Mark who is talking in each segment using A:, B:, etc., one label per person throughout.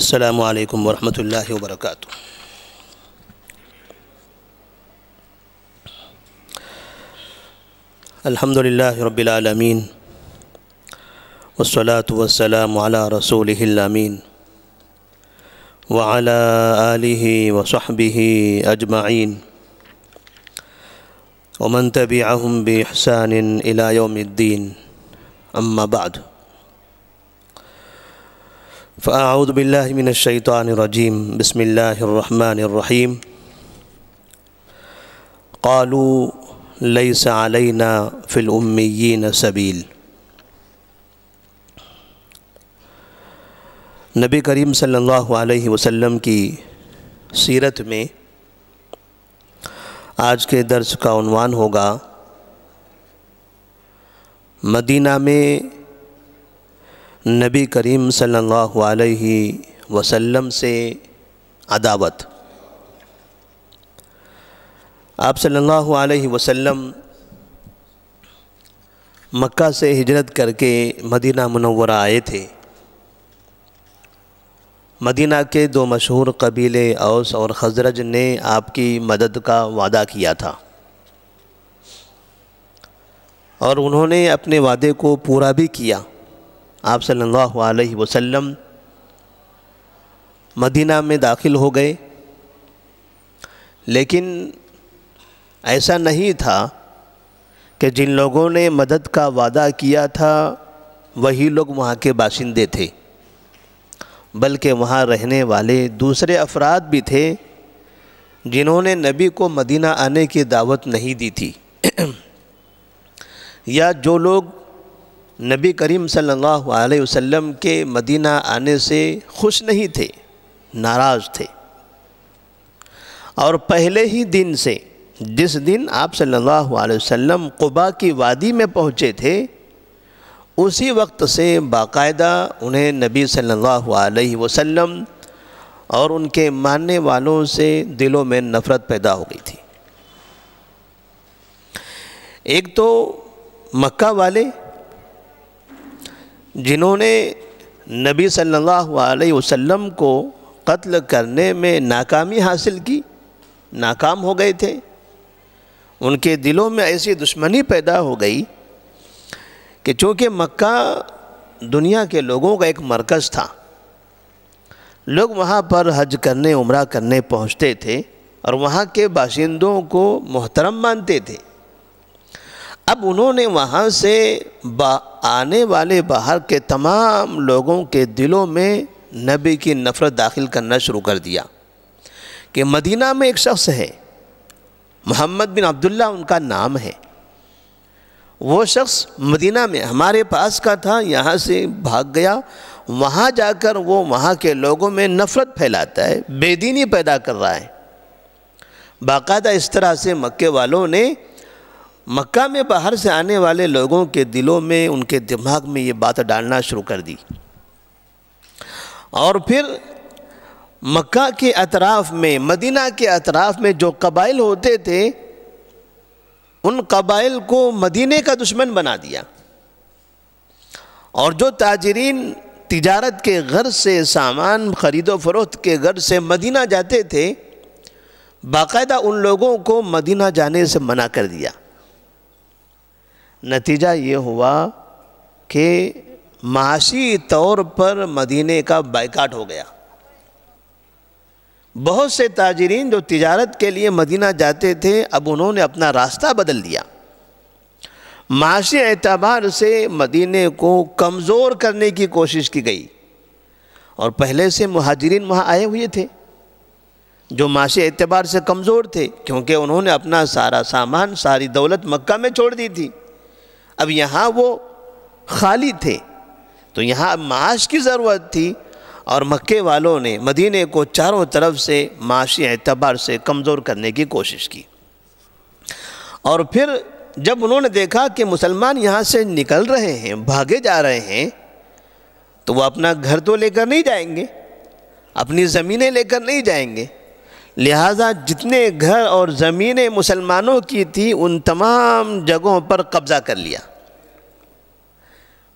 A: السلام علیکم ورحمۃ اللہ وبرکاتہ۔ الحمد للہ رب العالمین والصلاة والسلام علی رسولہ الامین وعلی آلہ وصحبہ اجمعین ومن تبعہم بإحسان الی یوم الدین، اما بعد فاعوذ باللہ من الشیطان الرجیم، بسم اللہ الرحمن الرحیم۔ قالوا لیس علینا فی الامیین سبیل۔ نبی کریم صلی اللہ علیہ وسلم کی سیرت میں آج کے درس کا عنوان ہوگا مدینہ میں نبی کریم صلی اللہ علیہ وسلم سے عداوت۔ آپ صلی اللہ علیہ وسلم مکہ سے ہجرت کر کے مدینہ منورہ آئے تھے۔ مدینہ کے دو مشہور قبیلے اوس اور خزرج نے آپ کی مدد کا وعدہ کیا تھا، اور انہوں نے اپنے وعدے کو پورا بھی کیا۔ آپ صلی اللہ علیہ وسلم مدینہ میں داخل ہو گئے، لیکن ایسا نہیں تھا کہ جن لوگوں نے مدد کا وعدہ کیا تھا وہی لوگ وہاں کے باشندے تھے، بلکہ وہاں رہنے والے دوسرے افراد بھی تھے جنہوں نے نبی کو مدینہ آنے کی دعوت نہیں دی تھی، یا جو لوگ نبی کریم صلی اللہ علیہ وسلم کے مدینہ آنے سے خوش نہیں تھے، ناراض تھے۔ اور پہلے ہی دن سے، جس دن آپ صلی اللہ علیہ وسلم قباء کی وادی میں پہنچے تھے، اسی وقت سے باقاعدہ انہیں نبی صلی اللہ علیہ وسلم اور ان کے ماننے والوں سے دلوں میں نفرت پیدا ہو گئی تھی۔ ایک تو مکہ والے جنہوں نے نبی صلی اللہ علیہ وسلم کو قتل کرنے میں ناکامی حاصل کی، ناکام ہو گئے تھے، ان کے دلوں میں ایسی دشمنی پیدا ہو گئی کہ چونکہ مکہ دنیا کے لوگوں کا ایک مرکز تھا، لوگ وہاں پر حج کرنے، عمرہ کرنے پہنچتے تھے اور وہاں کے باشندوں کو محترم مانتے تھے۔ اب انہوں نے وہاں سے آنے والے باہر کے تمام لوگوں کے دلوں میں نبی کی نفرت داخل کرنا شروع کر دیا کہ مدینہ میں ایک شخص ہے، محمد بن عبداللہ ان کا نام ہے، وہ شخص مدینہ میں ہمارے پاس کا تھا، یہاں سے بھاگ گیا، وہاں جا کر وہ وہاں کے لوگوں میں نفرت پھیلاتا ہے، بے دینی پیدا کر رہا ہے۔ باقاعدہ اس طرح سے مکے والوں نے مکہ میں باہر سے آنے والے لوگوں کے دلوں میں، ان کے دماغ میں یہ بات ڈالنا شروع کر دی، اور پھر مکہ کے اطراف میں، مدینہ کے اطراف میں جو قبائل ہوتے تھے ان قبائل کو مدینہ کا دشمن بنا دیا، اور جو تاجرین تجارت کے غرض سے، سامان خرید و فروخت کے غرض سے مدینہ جاتے تھے، باقاعدہ ان لوگوں کو مدینہ جانے سے منع کر دیا۔ نتیجہ یہ ہوا کہ معاشی طور پر مدینہ کا بائیکاٹ ہو گیا۔ بہت سے تاجرین جو تجارت کے لیے مدینہ جاتے تھے، اب انہوں نے اپنا راستہ بدل دیا۔ معاشی اعتبار سے مدینہ کو کمزور کرنے کی کوشش کی گئی، اور پہلے سے مہاجرین وہاں آئے ہوئے تھے جو معاشی اعتبار سے کمزور تھے، کیونکہ انہوں نے اپنا سارا سامان، ساری دولت مکہ میں چھوڑ دی تھی، اب یہاں وہ خالی تھے، تو یہاں معاش کی ضرورت تھی، اور مکے والوں نے مدینہ کو چاروں طرف سے معاشی اعتبار سے کمزور کرنے کی کوشش کی۔ اور پھر جب انہوں نے دیکھا کہ مسلمان یہاں سے نکل رہے ہیں، بھاگے جا رہے ہیں، تو وہ اپنا گھر تو لے کر نہیں جائیں گے، اپنی زمینیں لے کر نہیں جائیں گے، لہٰذا جتنے گھر اور زمینیں مسلمانوں کی تھی ان تمام جگہوں پر قبضہ کر لیا۔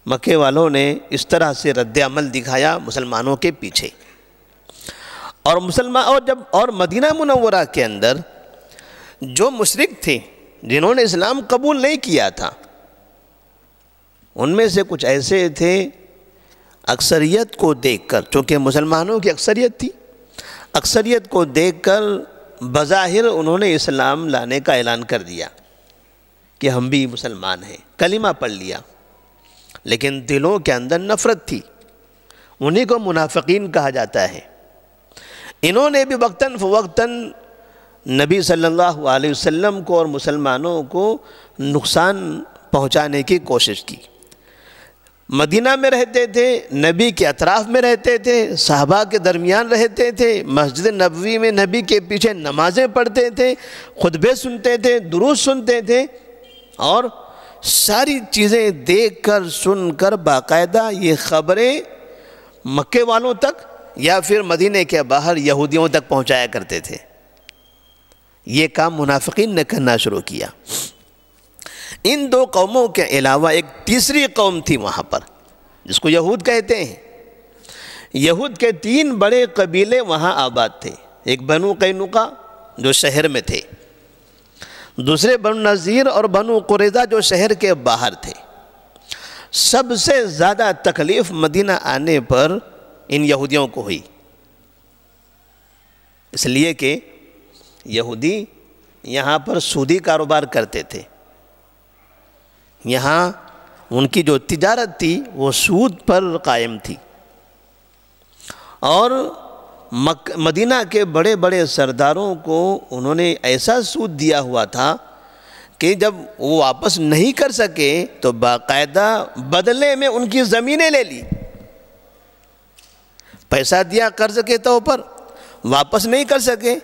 A: مکے والوں نے اس طرح سے رد عمل دکھایا مسلمانوں کے پیچھے، اور مسلمان اور مدینہ منورہ کے اندر جو مشرک تھے جنہوں نے اسلام قبول نہیں کیا تھا، ان میں سے کچھ ایسے تھے اکثریت کو دیکھ کر، چونکہ مسلمانوں کی اکثریت تھی، اکثریت کو دیکھ کر بظاہر انہوں نے اسلام لانے کا اعلان کر دیا کہ ہم بھی مسلمان ہیں، کلمہ پڑھ لیا، لیکن دلوں کے اندر نفرت تھی، انہی کو منافقین کہا جاتا ہے۔ انہوں نے بھی وقتاً فوقتاً نبی صلی اللہ علیہ وسلم کو اور مسلمانوں کو نقصان پہنچانے کی کوشش کی۔ مدینہ میں رہتے تھے، نبی کے اطراف میں رہتے تھے، صحابہ کے درمیان رہتے تھے، مسجد نبوی میں نبی کے پیچھے نمازیں پڑھتے تھے، خطبے سنتے تھے، دروس سنتے تھے، اور ساری چیزیں دیکھ کر سن کر باقاعدہ یہ خبریں مکے والوں تک یا پھر مدینہ کے باہر یہودیوں تک پہنچایا کرتے تھے۔ یہ کام منافقین نے کرنا شروع کیا۔ ان دو قوموں کے علاوہ ایک تیسری قوم تھی وہاں پر، جس کو یہود کہتے ہیں۔ یہود کے 3 بڑے قبیلے وہاں آباد تھے، ایک بنو قینقاع جو شہر میں تھے، دوسرے بنو نذیر اور بنو قریظہ جو شہر کے باہر تھے۔ سب سے زیادہ تکلیف مدینہ آنے پر ان یہودیوں کو ہوئی، اس لیے کہ یہودی یہاں پر سودی کاروبار کرتے تھے، یہاں ان کی جو تجارت تھی وہ سود پر قائم تھی، اور مدینہ کے بڑے بڑے سرداروں کو انہوں نے ایسا سود دیا ہوا تھا کہ جب وہ واپس نہیں کر سکے تو باقاعدہ بدلے میں ان کی زمینیں لے لی۔ پیسہ دیا قرض کے طور پر، واپس نہیں کر سکے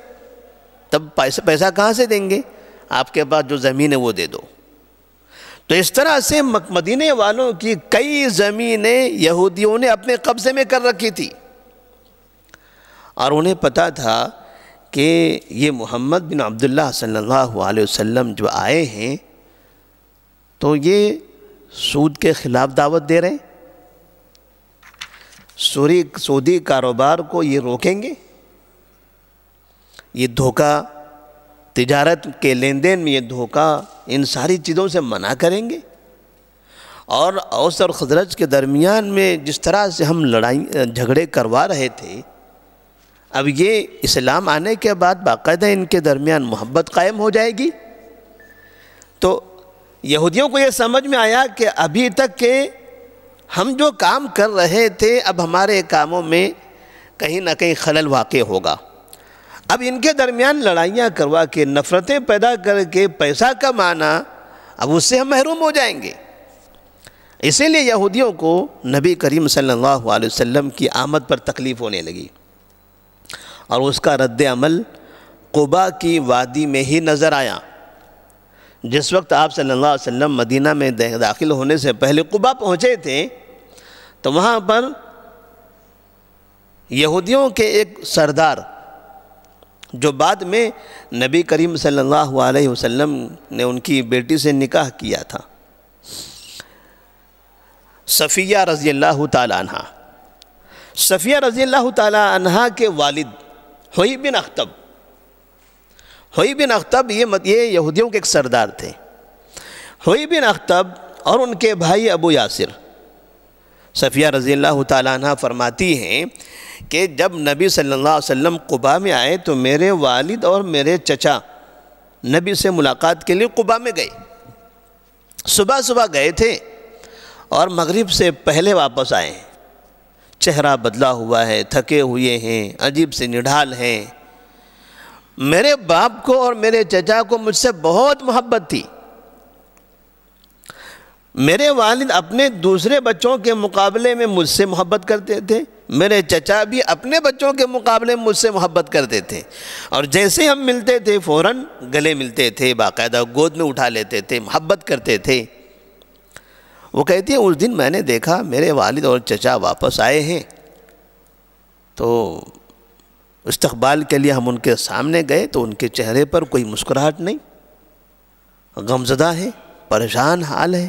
A: تب پیسہ کہاں سے دیں گے؟ آپ کے پاس جو زمین ہے وہ دے دو۔ تو اس طرح سے مدینے والوں کی کئی زمینیں یہودیوں نے اپنے قبضے میں کر رکھی تھی، اور انہیں پتا تھا کہ یہ محمد بن عبداللہ صلی اللہ علیہ وسلم جو آئے ہیں تو یہ سود کے خلاف دعوت دے رہے ہیں، سودی کاروبار کو یہ روکیں گے، یہ دھوکہ، تجارت کے لین دین میں یہ دھوکہ، ان ساری چیزوں سے منع کریں گے۔ اور اوس اور خزرج کے درمیان میں جس طرح سے ہم جھگڑے کروا رہے تھے، اب یہ اسلام آنے کے بعد باقاعدہ ان کے درمیان محبت قائم ہو جائے گی۔ تو یہودیوں کو یہ سمجھ میں آیا کہ ابھی تک کہ ہم جو کام کر رہے تھے اب ہمارے کاموں میں کہیں نہ کہیں خلل واقع ہوگا، اب ان کے درمیان لڑائیاں کروا کے، نفرتیں پیدا کر کے پیسہ کمانا، اب اس سے ہم محروم ہو جائیں گے۔ اسی لیے یہودیوں کو نبی کریم صلی اللہ علیہ وسلم کی آمد پر تکلیف ہونے لگی، اور اس کا رد عمل قباء کی وادی میں ہی نظر آیا۔ جس وقت آپ صلی اللہ علیہ وسلم مدینہ میں داخل ہونے سے پہلے قباء پہنچے تھے تو وہاں پر یہودیوں کے ایک سردار جو بعد میں نبی کریم صلی اللہ علیہ وسلم نے ان کی بیٹی سے نکاح کیا تھا، صفیہ رضی اللہ تعالی عنہ، صفیہ رضی اللہ تعالی عنہ کے والد ہوئی بن اخطب، ہوئی بن اخطب یہ یہودیوں کے ایک سردار تھے۔ ہوئی بن اخطب اور ان کے بھائی ابو یاسر، صفیہ رضی اللہ تعالیٰ عنہ فرماتی ہیں کہ جب نبی صلی اللہ علیہ وسلم قباء میں آئے تو میرے والد اور میرے چچا نبی سے ملاقات کے لیے قباء میں گئے، صبح صبح گئے تھے اور مغرب سے پہلے واپس آئے ہیں، چہرہ بدلا ہوا ہے، تھکے ہوئے ہیں، عجیب سے نڈھال ہیں۔ میرے باپ کو اور میرے چچا کو مجھ سے بہت محبت تھی، میرے والد اپنے دوسرے بچوں کے مقابلے میں مجھ سے محبت کرتے تھے، میرے چچا بھی اپنے بچوں کے مقابلے میں مجھ سے محبت کرتے تھے، اور جیسے ہم ملتے تھے فوراً گلے ملتے تھے، باقاعدہ گود میں اٹھا لیتے تھے، محبت کرتے تھے۔ وہ کہتی ہے اس دن میں نے دیکھا میرے والد اور چچا واپس آئے ہیں تو استقبال کے لیے ہم ان کے سامنے گئے تو ان کے چہرے پر کوئی مسکراہٹ نہیں، غمزدہ ہے، پریشان حال ہے۔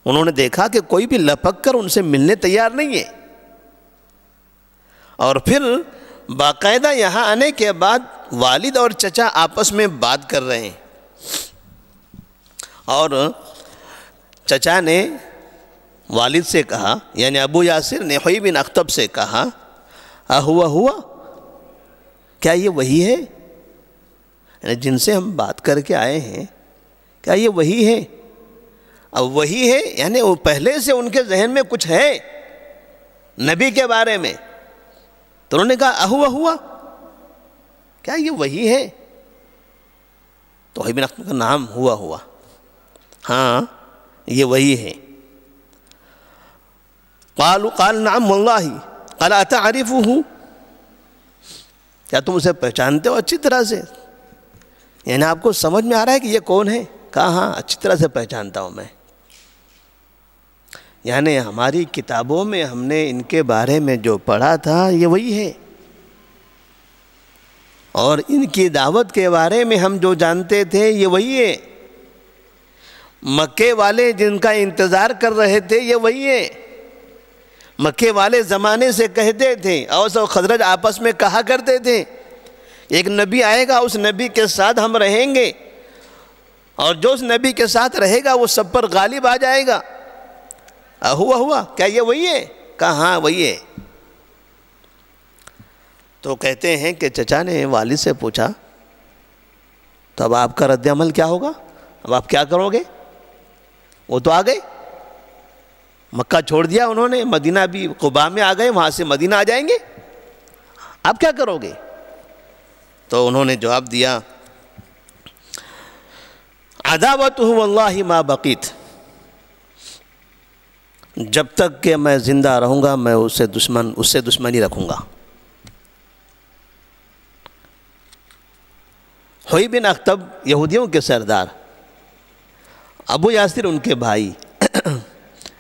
A: انہوں نے دیکھا کہ کوئی بھی لپک کر ان سے ملنے تیار نہیں ہے، اور پھر باقاعدہ یہاں آنے کے بعد والد اور چچا آپس میں بات کر رہے ہیں، اور چچا نے والد سے کہا، یعنی ابو یاسر نے حوی بن اخطب سے کہا، ہوا کیا یہ وہی ہے؟ یعنی جن سے ہم بات کر کے آئے ہیں کیا یہ وہی ہے؟ اب وہی ہے یعنی وہ پہلے سے ان کے ذہن میں کچھ ہے نبی کے بارے میں، تو انہوں نے کہا ہوا کیا یہ وہی ہے؟ تو حوی بن اخطب کا نام ہوا، ہاں یہ وہی ہے۔ قال نعم واللہ قال اتعرفه، کیا تم اسے پہچانتے ہو اچھی طرح سے؟ یعنی آپ کو سمجھ میں آ رہا ہے کہ یہ کون ہے؟ کہا ہاں اچھی طرح سے پہچانتا ہوں میں، یعنی ہماری کتابوں میں ہم نے ان کے بارے میں جو پڑھا تھا یہ وہی ہے، اور ان کی دعوت کے بارے میں ہم جو جانتے تھے یہ وہی ہے، مکے والے جن کا انتظار کر رہے تھے یہ وہی ہے، مکے والے زمانے سے کہتے تھے، اوس و خزرج آپس میں کہا کرتے تھے ایک نبی آئے گا، اس نبی کے ساتھ ہم رہیں گے، اور جو اس نبی کے ساتھ رہے گا وہ سب پر غالب آ جائے گا۔ ہوا کیا یہ وہی ہے؟ کہا ہاں وہی ہے۔ تو کہتے ہیں کہ چچا نے والد سے پوچھا تو اب آپ کا رد عمل کیا ہوگا؟ اب آپ کیا کرو گے؟ وہ تو آ گئے، مکہ چھوڑ دیا انہوں نے، مدینہ بھی قباء میں آ گئے، وہاں سے مدینہ آ جائیں گے، آپ کیا کرو گے؟ تو انہوں نے جواب دیا، عداوتہ واللہ ما بقیت، جب تک کہ میں زندہ رہوں گا میں اس سے دشمنی رکھوں گا۔ حوی بن اخطب یہودیوں کے سردار، ابو یاسر ان کے بھائی،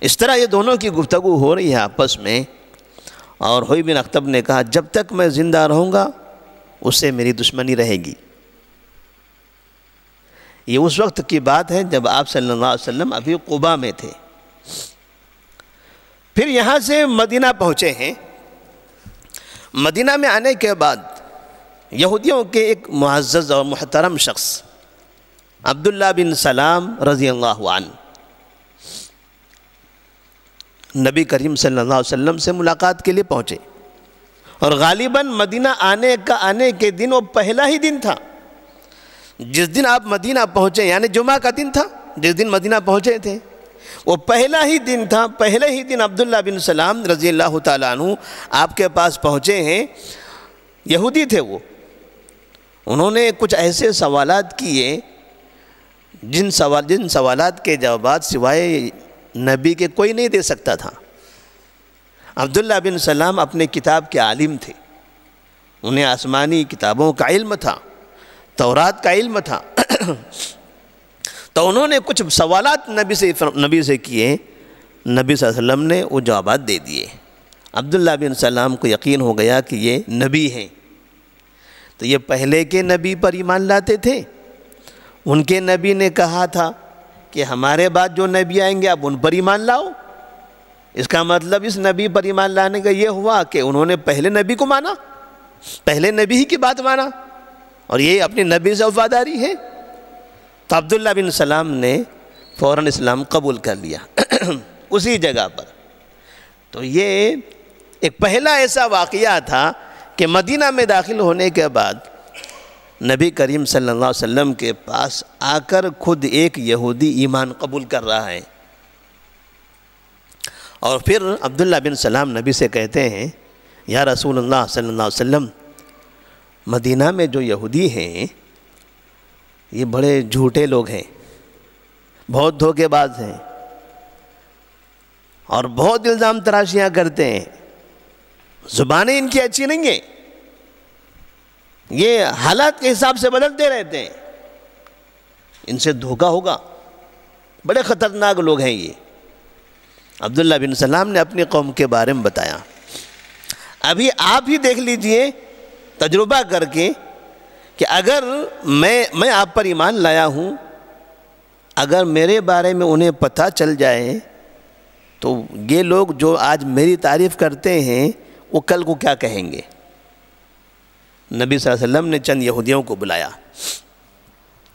A: اس طرح یہ دونوں کی گفتگو ہو رہی ہے آپس میں، اور حوی بن اخطب نے کہا جب تک میں زندہ رہوں گا اس سے میری دشمنی رہے گی۔ یہ اس وقت کی بات ہے جب آپ صلی اللہ علیہ وسلم ابھی قباء میں تھے۔ پھر یہاں سے مدینہ پہنچے ہیں۔ مدینہ میں آنے کے بعد یہودیوں کے ایک معزز اور محترم شخص عبداللہ بن سلام رضی اللہ عنہ نبی کریم صلی اللہ علیہ وسلم سے ملاقات کے لیے پہنچے، اور غالباً مدینہ آنے کے دن وہ پہلا ہی دن تھا جس دن آپ مدینہ پہنچے، یعنی جمعہ کا دن تھا جس دن مدینہ پہنچے تھے، وہ پہلا ہی دن تھا۔ پہلے ہی دن عبداللہ بن سلام رضی اللہ تعالیٰ عنہ آپ کے پاس پہنچے ہیں۔ یہودی تھے وہ، انہوں نے کچھ ایسے سوالات کیے جن سوالات کے جوابات سوائے نبی کے کوئی نہیں دے سکتا تھا۔ عبداللہ بن سلام اپنے کتاب کے عالم تھے، انہیں آسمانی کتابوں کا علم تھا، تورات کا علم تھا، تو انہوں نے کچھ سوالات نبی سے کیے، نبی صلی اللہ علیہ وسلم نے وہ جوابات دے دیے۔ عبداللہ بن سلام کو یقین ہو گیا کہ یہ نبی ہیں، تو یہ پہلے کے نبی پر ایمان لاتے تھے، ان کے نبی نے کہا تھا کہ ہمارے بعد جو نبی آئیں گے آپ ان پر ایمان لاؤ، اس کا مطلب اس نبی پر ایمان لانے کا یہ ہوا کہ انہوں نے پہلے نبی کو مانا، پہلے نبی ہی کی بات مانا، اور یہ اپنے نبی سے وفاداری ہے۔ تو عبداللہ بن سلام نے فوراً اسلام قبول کر لیا اسی جگہ پر۔ تو یہ ایک پہلا ایسا واقعہ تھا کہ مدینہ میں داخل ہونے کے بعد نبی کریم صلی اللہ علیہ وسلم کے پاس آ کر خود ایک یہودی ایمان قبول کر رہا ہے، اور پھر عبداللہ بن سلام نبی سے کہتے ہیں یا رسول اللہ صلی اللہ علیہ وسلم، مدینہ میں جو یہودی ہیں یہ بڑے جھوٹے لوگ ہیں، بہت دھوکے باز ہیں، اور بہت الزام تراشیاں کرتے ہیں، زبانیں ان کی اچھی نہیں ہیں، یہ حالات کے حساب سے بدلتے رہتے ہیں، ان سے دھوکا ہوگا، بڑے خطرناک لوگ ہیں یہ۔ عبداللہ بن سلام نے اپنی قوم کے بارے میں بتایا۔ ابھی آپ ہی دیکھ لیجئے تجربہ کر کے کہ اگر میں آپ پر ایمان لایا ہوں، اگر میرے بارے میں انہیں پتہ چل جائے تو یہ لوگ جو آج میری تعریف کرتے ہیں وہ کل کو کیا کہیں گے۔ نبی صلی اللہ علیہ وسلم نے چند یہودیوں کو بلایا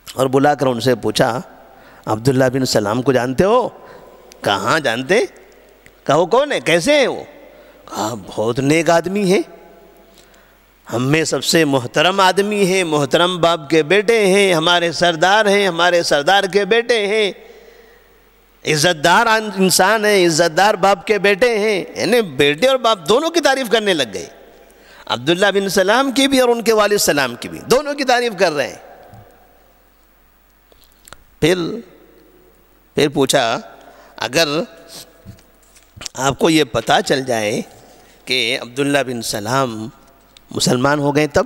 A: اور بلا کر ان سے پوچھا عبداللہ بن سلام کو جانتے ہو؟ کہاں جانتے؟ کہا وہ کون ہے، کیسے ہیں وہ؟ کہا بہت نیک آدمی ہے، ہم میں سب سے محترم آدمی ہیں، محترم باپ کے بیٹے ہیں، ہمارے سردار ہیں، ہمارے سردار کے بیٹے ہیں، عزت دار انسان ہیں، عزت دار باپ کے بیٹے ہیں۔ یعنی بیٹے اور باپ دونوں کی تعریف کرنے لگ گئے، عبداللہ بن سلام کی بھی اور ان کے والد سلام کی بھی، دونوں کی تعریف کر رہے ہیں۔ پھر پوچھا اگر آپ کو یہ پتہ چل جائے کہ عبداللہ بن سلام مسلمان ہو گئے تب؟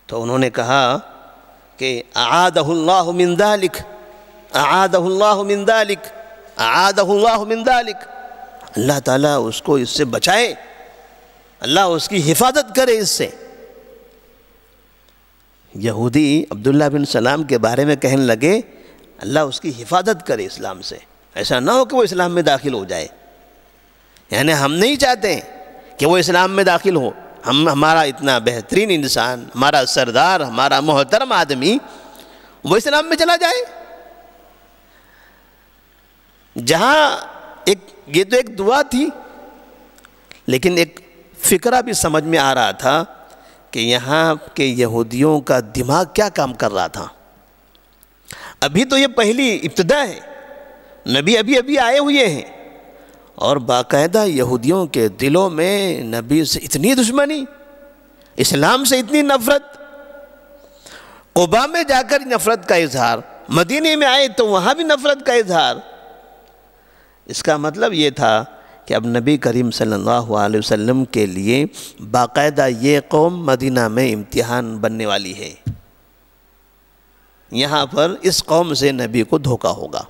A: تو انہوں نے کہا کہ اعادہ اللہ من ذالک، اعادہ اللہ من ذالک، اعادہ اللہ من ذالک، اللہ تعالیٰ اس کو اس سے بچائے، اللہ اس کی حفاظت کرے اس سے۔ یہودی عبداللہ بن سلام کے بارے میں کہنے لگے اللہ اس کی حفاظت کرے اسلام سے، ایسا نہ ہو کہ وہ اسلام میں داخل ہو جائے۔ یعنی ہم نہیں چاہتے کہ وہ اسلام میں داخل ہو، ہمارا اتنا بہترین انسان، ہمارا سردار، ہمارا محترم آدمی وہ اسلام میں چلا جائے۔ جہاں یہ تو ایک دعا تھی، لیکن ایک فکرہ بھی سمجھ میں آ رہا تھا کہ یہاں کے یہودیوں کا دماغ کیا کام کر رہا تھا۔ ابھی تو یہ پہلی ابتدا ہے، نبی ابھی آئے ہوئے ہیں، اور باقاعدہ یہودیوں کے دلوں میں نبی سے اتنی دشمنی، اسلام سے اتنی نفرت، قباء میں جا کر نفرت کا اظہار، مدینے میں آئے تو وہاں بھی نفرت کا اظہار۔ اس کا مطلب یہ تھا کہ اب نبی کریم صلی اللہ علیہ وسلم کے لیے باقاعدہ یہ قوم مدینہ میں امتحان بننے والی ہے، یہاں پر اس قوم سے نبی کو دھوکہ ہوگا۔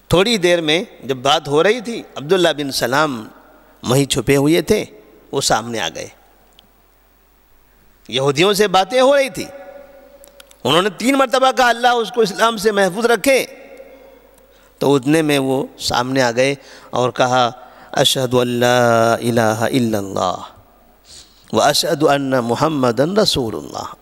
A: تھوڑی دیر میں جب بات ہو رہی تھی، عبداللہ بن سلام وہیں چھپے ہوئے تھے، وہ سامنے آ گئے، یہودیوں سے باتیں ہو رہی تھی، انہوں نے 3 مرتبہ کہا اللہ اس کو اسلام سے محفوظ رکھے، تو اتنے میں وہ سامنے آ گئے اور کہا اشہد ان لا الہ الا اللہ واشہد ان محمدن رسول اللہ۔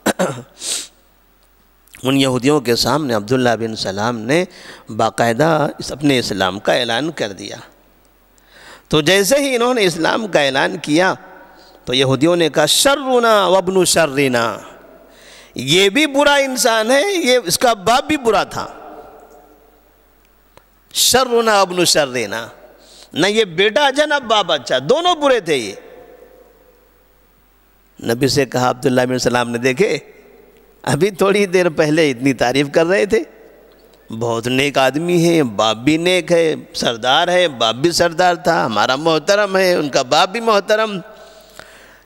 A: ان یہودیوں کے سامنے عبداللہ بن سلام نے باقاعدہ اپنے اسلام کا اعلان کر دیا۔ تو جیسے ہی انہوں نے اسلام کا اعلان کیا تو یہودیوں نے کہا شرنا وابن شرنا، یہ بھی برا انسان ہے، یہ اس کا باپ بھی برا تھا۔ شرنا ابن شرنا، نہ یہ بیٹا اچھا نہ باپ اچھا، دونوں برے تھے یہ۔ نبی سے کہا عبداللہ بن سلام نے دیکھے ابھی تھوڑی دیر پہلے اتنی تعریف کر رہے تھے، بہت نیک آدمی ہے، باپ بھی نیک ہے، سردار ہے، باپ بھی سردار تھا، ہمارا محترم ہے، ان کا باپ بھی محترم،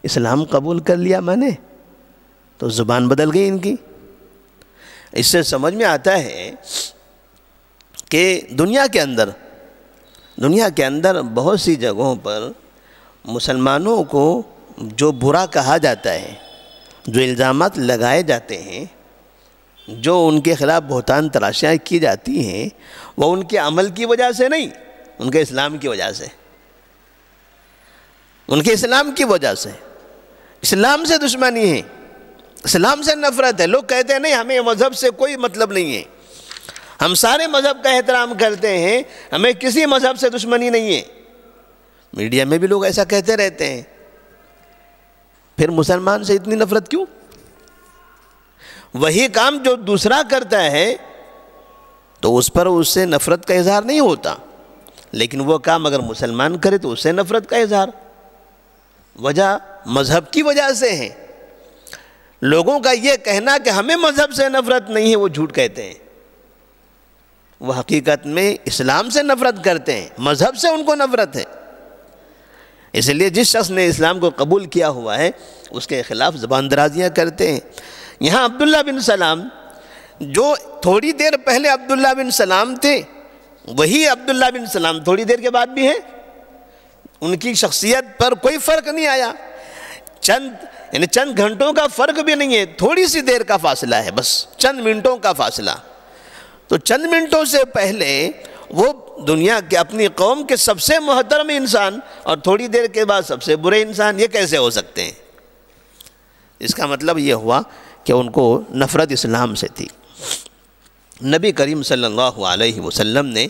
A: اسلام قبول کر لیا میں نے، تو زبان بدل گئی ان کی۔ اس سے سمجھ میں آتا ہے کہ دنیا کے اندر بہت سی جگہوں پر مسلمانوں کو جو برا کہا جاتا ہے، جو الزامات لگائے جاتے ہیں، جو ان کے خلاف بہتان تراشیاں کی جاتی ہیں، وہ ان کے عمل کی وجہ سے نہیں، ان کے اسلام کی وجہ سے، ان کے اسلام کی وجہ سے۔ اسلام سے دشمنی ہے، اسلام سے نفرت ہے۔ لوگ کہتے ہیں نہیں ہمیں مذہب سے کوئی مطلب نہیں ہے، ہم سارے مذہب کا احترام کرتے ہیں، ہمیں کسی مذہب سے دشمنی نہیں ہے۔ میڈیا میں بھی لوگ ایسا کہتے رہتے ہیں، پھر مسلمان سے اتنی نفرت کیوں؟ وہی کام جو دوسرا کرتا ہے تو اس پر اس سے نفرت کا اظہار نہیں ہوتا، لیکن وہ کام اگر مسلمان کرے تو اس سے نفرت کا اظہار۔ وجہ مذہب کی وجہ سے ہے۔ لوگوں کا یہ کہنا کہ ہمیں مذہب سے نفرت نہیں ہے، وہ جھوٹ کہتے ہیں، وہ حقیقت میں اسلام سے نفرت کرتے ہیں، مذہب سے ان کو نفرت ہے۔ اس لیے جس شخص نے اسلام کو قبول کیا ہوا ہے اس کے خلاف زبان درازیاں کرتے ہیں۔ یہاں عبداللہ بن سلام جو تھوڑی دیر پہلے عبداللہ بن سلام تھے، وہی عبداللہ بن سلام تھوڑی دیر کے بعد بھی ہیں، ان کی شخصیت پر کوئی فرق نہیں آیا، چند گھنٹوں کا فرق بھی نہیں ہے، تھوڑی سی دیر کا فاصلہ ہے، بس چند منٹوں کا فاصلہ۔ تو چند منٹوں سے پہلے وہ دنیا کے اپنی قوم کے سب سے محترم انسان اور تھوڑی دیر کے بعد سب سے برے انسان، یہ کیسے ہو سکتے ہیں؟ اس کا مطلب یہ ہوا کہ ان کو نفرت اسلام سے تھی۔ نبی کریم صلی اللہ علیہ وسلم نے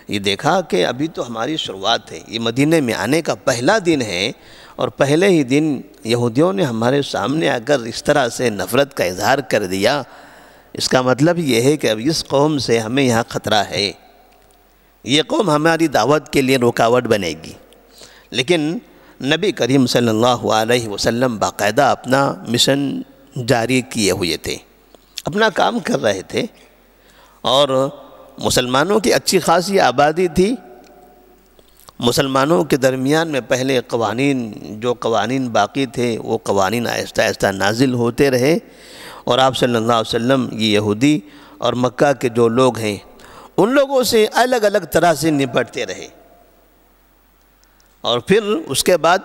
A: یہ دیکھا کہ ابھی تو ہماری شروعات ہے، یہ مدینے میں آنے کا پہلا دن ہے، اور پہلے ہی دن یہودیوں نے ہمارے سامنے آ کر اس طرح سے نفرت کا اظہار کر دیا۔ اس کا مطلب یہ ہے کہ اب اس قوم سے ہمیں یہاں خطرہ ہے، یہ قوم ہماری دعوت کے لیے رکاوٹ بنے گی۔ لیکن نبی کریم صلی اللہ علیہ وسلم باقاعدہ اپنا مشن جاری کیے ہوئے تھے، اپنا کام کر رہے تھے، اور مسلمانوں کی اچھی خاصی آبادی تھی۔ مسلمانوں کے درمیان میں پہلے جو قوانین باقی تھے وہ قوانین آہستہ آہستہ نازل ہوتے رہے، اور آپ صلی اللہ علیہ وسلم یہ یہودی اور مکہ کے جو لوگ ہیں ان لوگوں سے الگ الگ طرح سے نپٹتے رہے۔ اور پھر اس کے بعد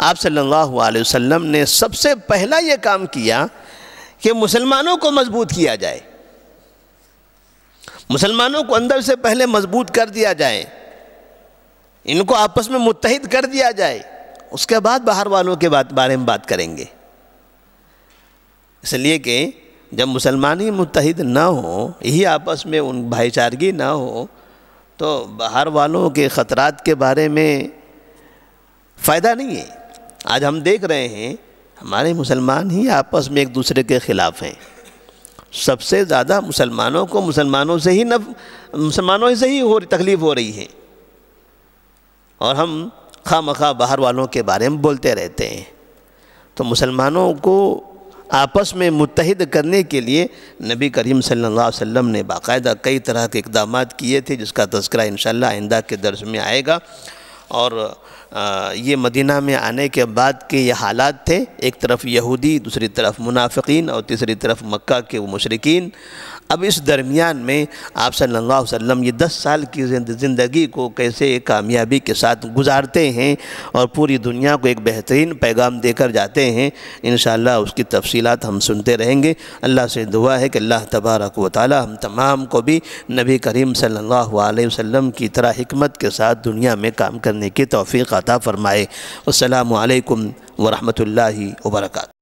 A: آپ صلی اللہ علیہ وسلم نے سب سے پہلا یہ کام کیا کہ مسلمانوں کو مضبوط کیا جائے، مسلمانوں کو اندر سے پہلے مضبوط کر دیا جائے، ان کو آپس میں متحد کر دیا جائے، اس کے بعد باہر والوں کے بارے میں بات کریں گے۔ اس لیے کہ جب مسلمان ہی متحد نہ ہوں، یہی آپس میں ان بھائی چارگی نہ ہو، تو باہر والوں کے خطرات کے بارے میں فائدہ نہیں ہے۔ آج ہم دیکھ رہے ہیں ہمارے مسلمان ہی آپس میں ایک دوسرے کے خلاف ہیں، سب سے زیادہ مسلمانوں کو مسلمانوں سے ہی تکلیف ہو رہی ہے، اور ہم خواہ مخواہ باہر والوں کے بارے میں بولتے رہتے ہیں۔ تو مسلمانوں کو آپس میں متحد کرنے کے لیے نبی کریم صلی اللہ علیہ وسلم نے باقاعدہ کئی طرح کے اقدامات کیے تھے، جس کا تذکرہ انشاءاللہ آئندہ کے درس میں آئے گا۔ اور یہ مدینہ میں آنے کے بعد کے یہ حالات تھے، ایک طرف یہودی، دوسری طرف منافقین، اور تیسری طرف مکہ کے وہ مشرکین۔ اب اس درمیان میں آپ صلی اللہ علیہ وسلم یہ 10 سال کی زندگی کو کیسے کامیابی کے ساتھ گزارتے ہیں اور پوری دنیا کو ایک بہترین پیغام دے کر جاتے ہیں، انشاءاللہ اس کی تفصیلات ہم سنتے رہیں گے۔ اللہ سے دعا ہے کہ اللہ تبارک و تعالی ہم تمام کو بھی نبی کریم صلی اللہ علیہ وسلم کی طرح حکمت کے ساتھ دنیا میں کام کرنے کی توفیق عطا فرمائے۔ السلام علیکم ورحمۃ اللہ وبرکاتہ۔